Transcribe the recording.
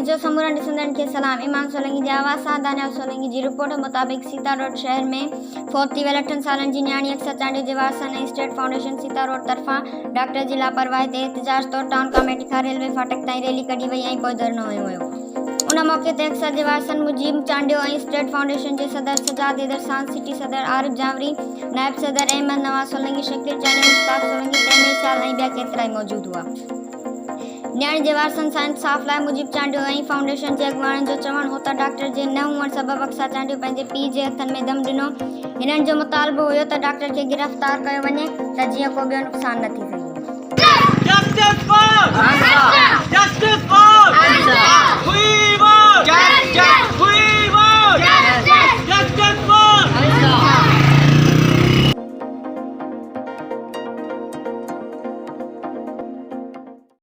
जो समूरा ॾिसंदड़नि खे सलाम। इमाम सोलंकी जे आवाज़ सां दानियाल सोलंकी जी रिपोर्ट मुताबिक़ सीता रोड शहर में फौत थी वियल 8 सालनि जी न्याणी अक्सर चांडियो जे वारसनि ऐं स्टेट फाउंडेशन सीता रोड तरफ़ां डॉक्टर जी लापरवाही ते एहतिजाज तौरु टाउन कमेटी खां रेलवे फाटक ताईं रैली कढी वई ऐं पोइ धरनो हयो वियो। उन मौक़े ते अक्सर जे वारसनि मुजीब चांडियो ऐं स्टेट फाउंडेशन जे सदर सजाद हैदर, सांस सिटी सदर आरिफ जावरी, नायब सदर अहमद नवाज़ सोलंकी, शकील चांडियो, मुश्ताक सोलंकी, तैमीर शाल ऐं ॿिया केतिरा ई मौजूद हुआ। न्याणी जे वारसनि सां इंसाफ़ लाइ मुजीब चांडियो ऐं फाउंडेशन जे अॻुवाणनि जो चवणु हो त डॉक्टर जे न हुअण सबबि अक्सर चांडियो पंहिंजे पीउ जे हथनि में दम ॾिनो। हिननि जो मुतालबो हुयो त डॉक्टर खे गिरफ़्तार कयो वञे त जीअं को ॿियो नुक़सान न थी सघे। Justice for Justice for We want justice.